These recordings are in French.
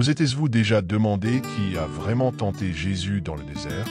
Vous êtes-vous déjà demandé qui a vraiment tenté Jésus dans le désert?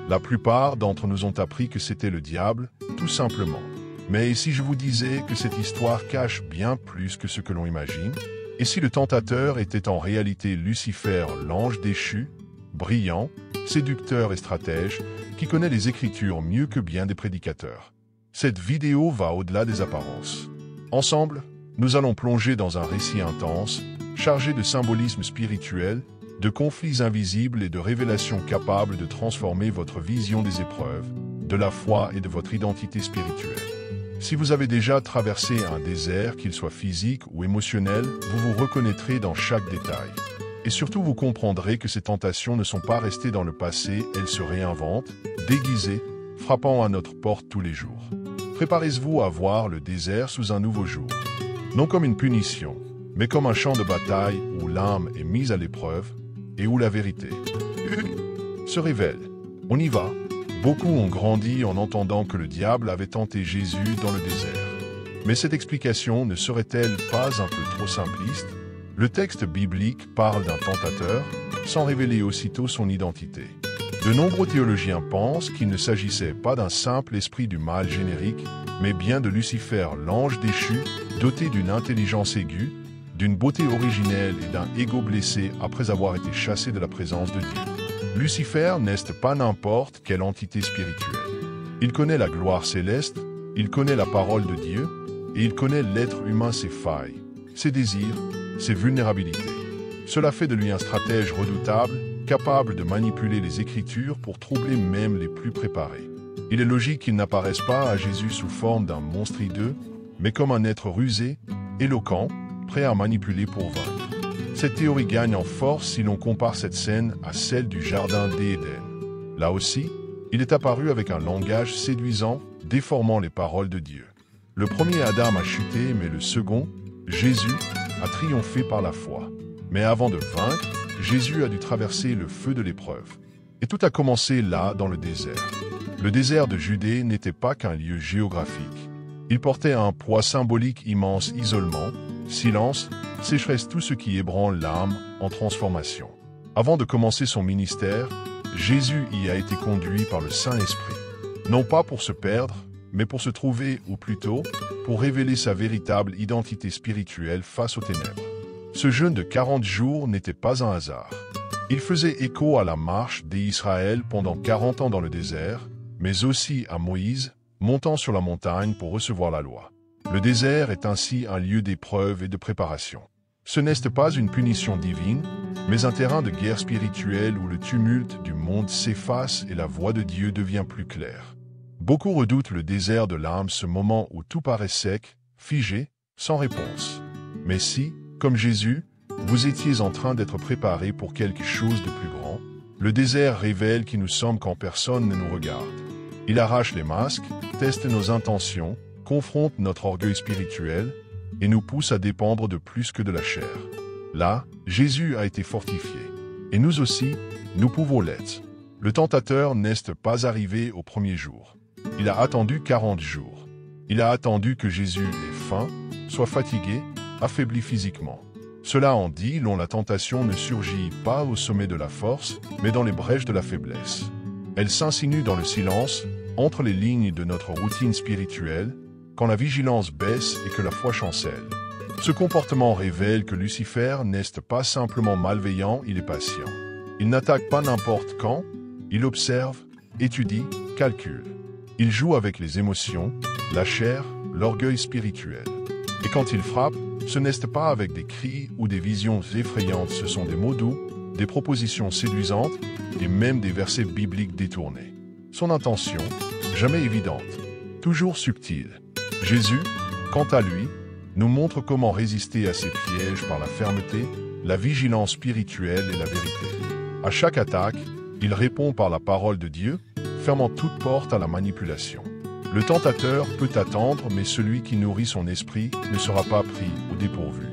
La plupart d'entre nous ont appris que c'était le diable, tout simplement. Mais si je vous disais que cette histoire cache bien plus que ce que l'on imagine? Et si le tentateur était en réalité Lucifer, l'ange déchu, brillant, séducteur et stratège, qui connaît les Écritures mieux que bien des prédicateurs? Cette vidéo va au-delà des apparences. Ensemble, nous allons plonger dans un récit intense, chargé de symbolisme spirituel, de conflits invisibles et de révélations capables de transformer votre vision des épreuves, de la foi et de votre identité spirituelle. Si vous avez déjà traversé un désert, qu'il soit physique ou émotionnel, vous vous reconnaîtrez dans chaque détail. Et surtout, vous comprendrez que ces tentations ne sont pas restées dans le passé, elles se réinventent, déguisées, frappant à notre porte tous les jours. Préparez-vous à voir le désert sous un nouveau jour. Non comme une punition, mais comme un champ de bataille où l'âme est mise à l'épreuve et où la vérité se révèle. On y va. Beaucoup ont grandi en entendant que le diable avait tenté Jésus dans le désert. Mais cette explication ne serait-elle pas un peu trop simpliste? Le texte biblique parle d'un tentateur, sans révéler aussitôt son identité. De nombreux théologiens pensent qu'il ne s'agissait pas d'un simple esprit du mal générique, mais bien de Lucifer, l'ange déchu, doté d'une intelligence aiguë, d'une beauté originelle et d'un ego blessé après avoir été chassé de la présence de Dieu. Lucifer n'est pas n'importe quelle entité spirituelle. Il connaît la gloire céleste, il connaît la parole de Dieu, et il connaît l'être humain, ses failles, ses désirs, ses vulnérabilités. Cela fait de lui un stratège redoutable, capable de manipuler les Écritures pour troubler même les plus préparés. Il est logique qu'il n'apparaisse pas à Jésus sous forme d'un monstre hideux, mais comme un être rusé, éloquent, prêt à manipuler pour vaincre. Cette théorie gagne en force si l'on compare cette scène à celle du Jardin d'Éden. Là aussi, il est apparu avec un langage séduisant, déformant les paroles de Dieu. Le premier Adam a chuté, mais le second, Jésus, a triomphé par la foi. Mais avant de vaincre, Jésus a dû traverser le feu de l'épreuve. Et tout a commencé là, dans le désert. Le désert de Judée n'était pas qu'un lieu géographique. Il portait un poids symbolique immense: isolement, silence, sécheresse, tout ce qui ébranle l'âme en transformation. Avant de commencer son ministère, Jésus y a été conduit par le Saint-Esprit. Non pas pour se perdre, mais pour se trouver, ou plutôt, pour révéler sa véritable identité spirituelle face aux ténèbres. Ce jeûne de 40 jours n'était pas un hasard. Il faisait écho à la marche d'Israël pendant 40 ans dans le désert, mais aussi à Moïse, montant sur la montagne pour recevoir la loi. Le désert est ainsi un lieu d'épreuve et de préparation. Ce n'est pas une punition divine, mais un terrain de guerre spirituelle où le tumulte du monde s'efface et la voix de Dieu devient plus claire. Beaucoup redoutent le désert de l'âme, ce moment où tout paraît sec, figé, sans réponse. Mais si, comme Jésus, vous étiez en train d'être préparé pour quelque chose de plus grand, le désert révèle qui nous sommes quand personne ne nous regarde. Il arrache les masques, teste nos intentions, confronte notre orgueil spirituel et nous pousse à dépendre de plus que de la chair. Là, Jésus a été fortifié. Et nous aussi, nous pouvons l'être. Le tentateur n'est pas arrivé au premier jour. Il a attendu 40 jours. Il a attendu que Jésus ait faim, soit fatigué, affaibli physiquement. Cela en dit long, la tentation ne surgit pas au sommet de la force, mais dans les brèches de la faiblesse. Elle s'insinue dans le silence, entre les lignes de notre routine spirituelle, quand la vigilance baisse et que la foi chancelle. Ce comportement révèle que Lucifer n'est pas simplement malveillant, il est patient. Il n'attaque pas n'importe quand, il observe, étudie, calcule. Il joue avec les émotions, la chair, l'orgueil spirituel. Et quand il frappe, ce n'est pas avec des cris ou des visions effrayantes, ce sont des mots doux, des propositions séduisantes et même des versets bibliques détournés. Son intention, jamais évidente, toujours subtile. Jésus, quant à lui, nous montre comment résister à ces pièges par la fermeté, la vigilance spirituelle et la vérité. À chaque attaque, il répond par la parole de Dieu, fermant toute porte à la manipulation. Le tentateur peut attendre, mais celui qui nourrit son esprit ne sera pas pris au dépourvu.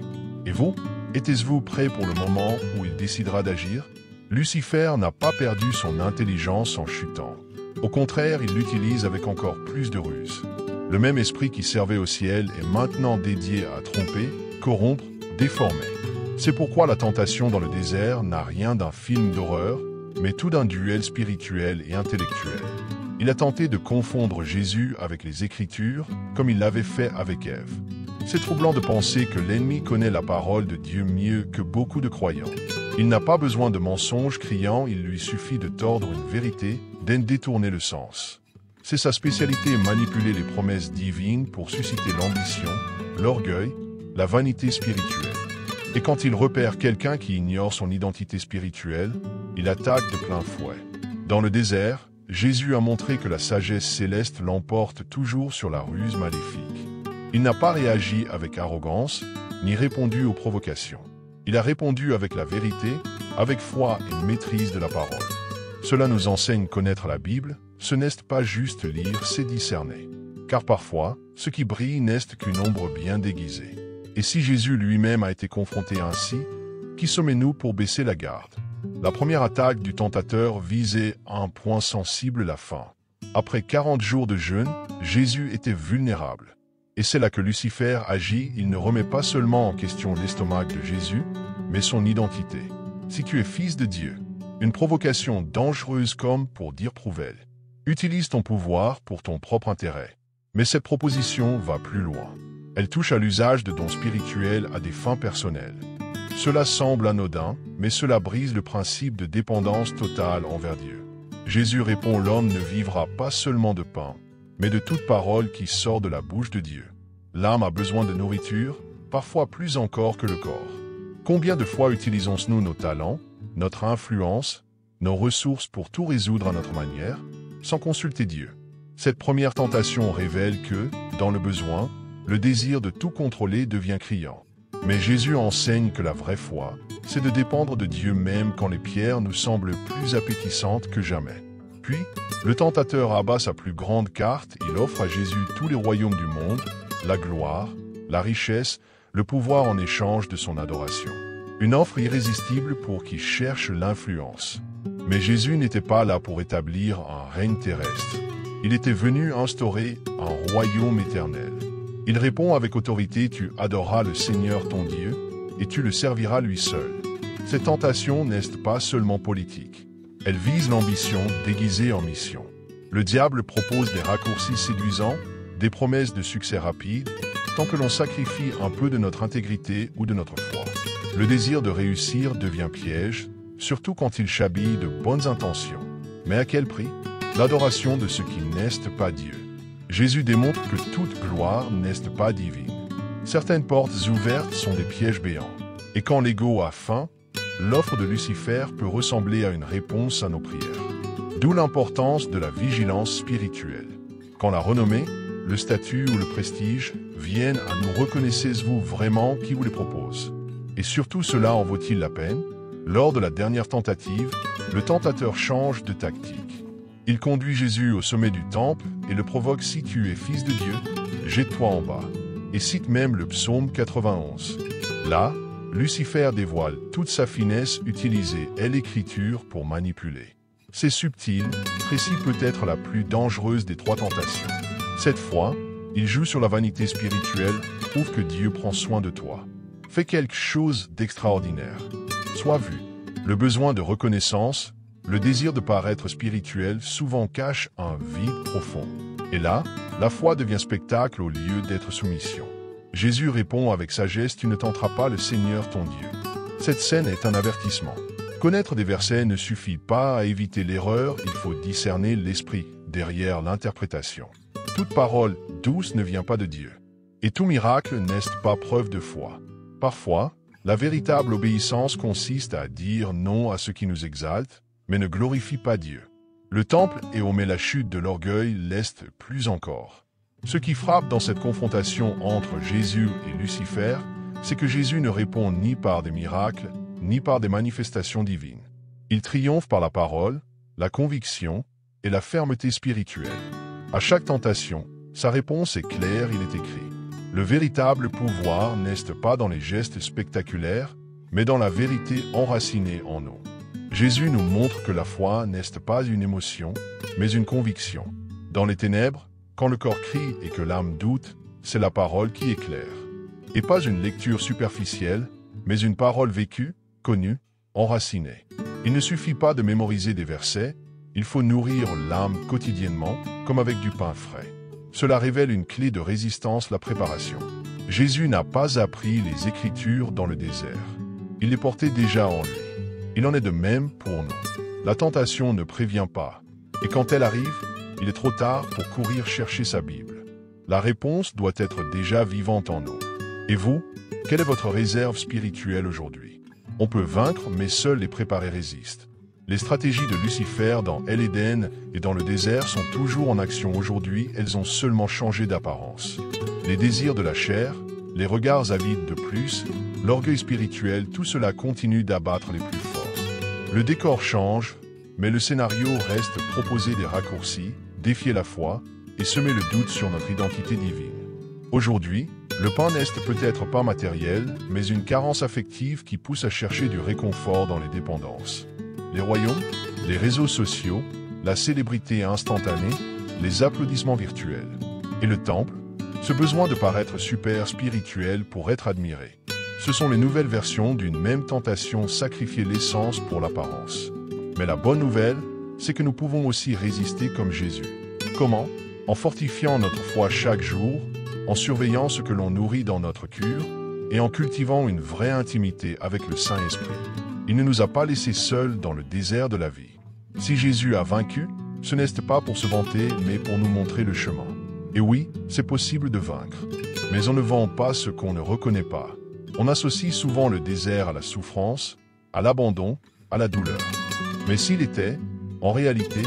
Et vous, êtes-vous prêt pour le moment où il décidera d'agir? Lucifer n'a pas perdu son intelligence en chutant. Au contraire, il l'utilise avec encore plus de ruse. Le même esprit qui servait au ciel est maintenant dédié à tromper, corrompre, déformer. C'est pourquoi la tentation dans le désert n'a rien d'un film d'horreur, mais tout d'un duel spirituel et intellectuel. Il a tenté de confondre Jésus avec les Écritures, comme il l'avait fait avec Ève. C'est troublant de penser que l'ennemi connaît la parole de Dieu mieux que beaucoup de croyants. Il n'a pas besoin de mensonges criants, il lui suffit de tordre une vérité, d'en détourner le sens. C'est sa spécialité manipuler les promesses divines pour susciter l'ambition, l'orgueil, la vanité spirituelle. Et quand il repère quelqu'un qui ignore son identité spirituelle, il attaque de plein fouet. Dans le désert, Jésus a montré que la sagesse céleste l'emporte toujours sur la ruse maléfique. Il n'a pas réagi avec arrogance, ni répondu aux provocations. Il a répondu avec la vérité, avec foi et maîtrise de la parole. Cela nous enseigne connaître la Bible, ce n'est pas juste lire, c'est discerner. Car parfois, ce qui brille n'est qu'une ombre bien déguisée. Et si Jésus lui-même a été confronté ainsi, qui sommes-nous pour baisser la garde? La première attaque du tentateur visait à un point sensible, la faim. Après 40 jours de jeûne, Jésus était vulnérable. Et c'est là que Lucifer agit, il ne remet pas seulement en question l'estomac de Jésus, mais son identité. Si tu es fils de Dieu, une provocation dangereuse comme pour dire prouve-le. Utilise ton pouvoir pour ton propre intérêt. Mais cette proposition va plus loin. Elle touche à l'usage de dons spirituels à des fins personnelles. Cela semble anodin, mais cela brise le principe de dépendance totale envers Dieu. Jésus répond: l'homme ne vivra pas seulement de pain, mais de toute parole qui sort de la bouche de Dieu. L'âme a besoin de nourriture, parfois plus encore que le corps. Combien de fois utilisons-nous nos talents, notre influence, nos ressources pour tout résoudre à notre manière, sans consulter Dieu? Cette première tentation révèle que, dans le besoin, le désir de tout contrôler devient criant. Mais Jésus enseigne que la vraie foi, c'est de dépendre de Dieu même quand les pierres nous semblent plus appétissantes que jamais. Puis, le tentateur abat sa plus grande carte, il offre à Jésus tous les royaumes du monde, la gloire, la richesse, le pouvoir en échange de son adoration. Une offre irrésistible pour qui cherche l'influence. Mais Jésus n'était pas là pour établir un règne terrestre. Il était venu instaurer un royaume éternel. Il répond avec autorité: tu adoreras le Seigneur ton Dieu, et tu le serviras lui seul. Cette tentation n'est pas seulement politique. Elle vise l'ambition déguisée en mission. Le diable propose des raccourcis séduisants, des promesses de succès rapide, tant que l'on sacrifie un peu de notre intégrité ou de notre foi. Le désir de réussir devient piège, surtout quand il chabille de bonnes intentions. Mais à quel prix? L'adoration de ce qui n'est pas Dieu. Jésus démontre que toute gloire n'est pas divine. Certaines portes ouvertes sont des pièges béants. Et quand l'ego a faim, l'offre de Lucifer peut ressembler à une réponse à nos prières. D'où l'importance de la vigilance spirituelle. Quand la renommée, le statut ou le prestige viennent à nous, reconnaissez-vous vraiment qui vous les propose? Et surtout, cela en vaut-il la peine? Lors de la dernière tentative, le tentateur change de tactique. Il conduit Jésus au sommet du temple et le provoque: si tu es fils de Dieu, jette-toi en bas. Et cite même le psaume 91. Là, Lucifer dévoile toute sa finesse, utilisée et l'écriture pour manipuler. C'est subtil, précis, peut-être la plus dangereuse des trois tentations. Cette fois, il joue sur la vanité spirituelle, prouve que Dieu prend soin de toi. Fais quelque chose d'extraordinaire. Sois vu. Le besoin de reconnaissance, le désir de paraître spirituel souvent cache un vide profond. Et là, la foi devient spectacle au lieu d'être soumission. Jésus répond avec sagesse: tu ne tenteras pas le Seigneur ton Dieu. Cette scène est un avertissement. Connaître des versets ne suffit pas à éviter l'erreur, il faut discerner l'esprit derrière l'interprétation. Toute parole douce ne vient pas de Dieu. Et tout miracle n'est pas preuve de foi. Parfois, la véritable obéissance consiste à dire non à ce qui nous exalte, mais ne glorifie pas Dieu. Le temple et omet la chute de l'orgueil l'est plus encore. Ce qui frappe dans cette confrontation entre Jésus et Lucifer, c'est que Jésus ne répond ni par des miracles, ni par des manifestations divines. Il triomphe par la parole, la conviction et la fermeté spirituelle. À chaque tentation, sa réponse est claire, il est écrit. Le véritable pouvoir n'est pas dans les gestes spectaculaires, mais dans la vérité enracinée en nous. Jésus nous montre que la foi n'est pas une émotion, mais une conviction. Dans les ténèbres, quand le corps crie et que l'âme doute, c'est la parole qui éclaire. Et pas une lecture superficielle, mais une parole vécue, connue, enracinée. Il ne suffit pas de mémoriser des versets, il faut nourrir l'âme quotidiennement, comme avec du pain frais. Cela révèle une clé de résistance, la préparation. Jésus n'a pas appris les Écritures dans le désert. Il les portait déjà en lui. Il en est de même pour nous. La tentation ne prévient pas. Et quand elle arrive, il est trop tard pour courir chercher sa Bible. La réponse doit être déjà vivante en nous. Et vous, quelle est votre réserve spirituelle aujourd'hui? On peut vaincre, mais seuls les préparés résistent. Les stratégies de Lucifer dans l'Éden et dans le désert sont toujours en action aujourd'hui, elles ont seulement changé d'apparence. Les désirs de la chair, les regards avides de plus, l'orgueil spirituel, tout cela continue d'abattre les plus forts. Le décor change, mais le scénario reste, proposer des raccourcis, défier la foi et semer le doute sur notre identité divine. Aujourd'hui, le pain n'est peut-être pas matériel, mais une carence affective qui pousse à chercher du réconfort dans les dépendances. Les royaumes, les réseaux sociaux, la célébrité instantanée, les applaudissements virtuels. Et le temple, ce besoin de paraître super spirituel pour être admiré. Ce sont les nouvelles versions d'une même tentation, sacrifier l'essence pour l'apparence. Mais la bonne nouvelle, c'est que nous pouvons aussi résister comme Jésus. Comment? En fortifiant notre foi chaque jour, en surveillant ce que l'on nourrit dans notre cure et en cultivant une vraie intimité avec le Saint-Esprit. Il ne nous a pas laissés seuls dans le désert de la vie. Si Jésus a vaincu, ce n'est pas pour se vanter, mais pour nous montrer le chemin. Et oui, c'est possible de vaincre. Mais on ne vend pas ce qu'on ne reconnaît pas. On associe souvent le désert à la souffrance, à l'abandon, à la douleur. Mais s'il était, en réalité,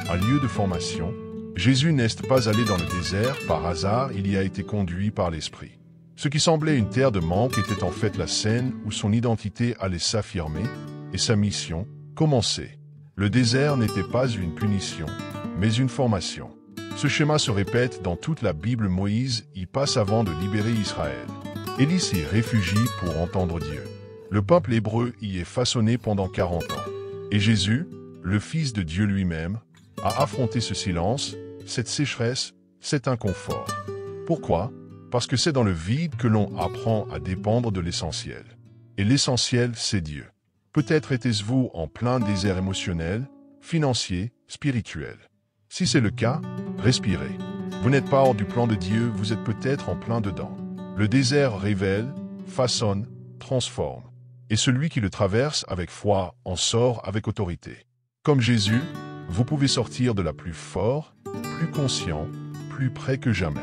un lieu de formation, Jésus n'est pas allé dans le désert par hasard, il y a été conduit par l'Esprit. Ce qui semblait une terre de manque était en fait la scène où son identité allait s'affirmer et sa mission commencer. Le désert n'était pas une punition, mais une formation. Ce schéma se répète dans toute la Bible. Moïse y passe avant de libérer Israël. Élie s'y réfugie pour entendre Dieu. Le peuple hébreu y est façonné pendant 40 ans. Et Jésus, le Fils de Dieu lui-même, a affronté ce silence, cette sécheresse, cet inconfort. Pourquoi? Parce que c'est dans le vide que l'on apprend à dépendre de l'essentiel. Et l'essentiel, c'est Dieu. Peut-être êtes-vous en plein désert émotionnel, financier, spirituel. Si c'est le cas, respirez. Vous n'êtes pas hors du plan de Dieu, vous êtes peut-être en plein dedans. Le désert révèle, façonne, transforme. Et celui qui le traverse avec foi en sort avec autorité. Comme Jésus, vous pouvez sortir de là plus fort, plus conscient, plus près que jamais.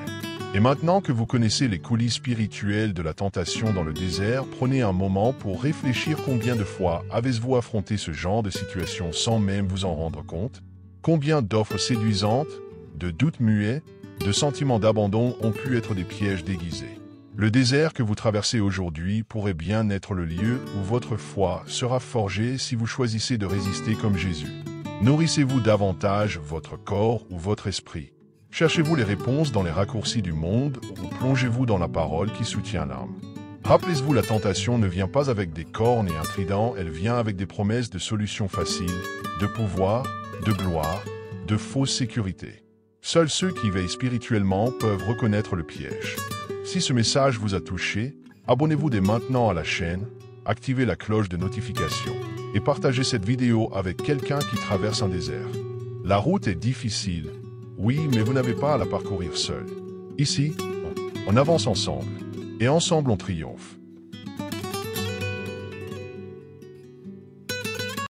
Et maintenant que vous connaissez les coulisses spirituelles de la tentation dans le désert, prenez un moment pour réfléchir. Combien de fois avez-vous affronté ce genre de situation sans même vous en rendre compte? Combien d'offres séduisantes, de doutes muets, de sentiments d'abandon ont pu être des pièges déguisés? Le désert que vous traversez aujourd'hui pourrait bien être le lieu où votre foi sera forgée si vous choisissez de résister comme Jésus. Nourrissez-vous davantage votre corps ou votre esprit? Cherchez-vous les réponses dans les raccourcis du monde ou plongez-vous dans la parole qui soutient l'âme? Rappelez-vous, la tentation ne vient pas avec des cornes et un trident, elle vient avec des promesses de solutions faciles, de pouvoir, de gloire, de fausse sécurité. Seuls ceux qui veillent spirituellement peuvent reconnaître le piège. Si ce message vous a touché, abonnez-vous dès maintenant à la chaîne, activez la cloche de notification et partagez cette vidéo avec quelqu'un qui traverse un désert. La route est difficile, oui, mais vous n'avez pas à la parcourir seul. Ici, on avance ensemble, et ensemble on triomphe.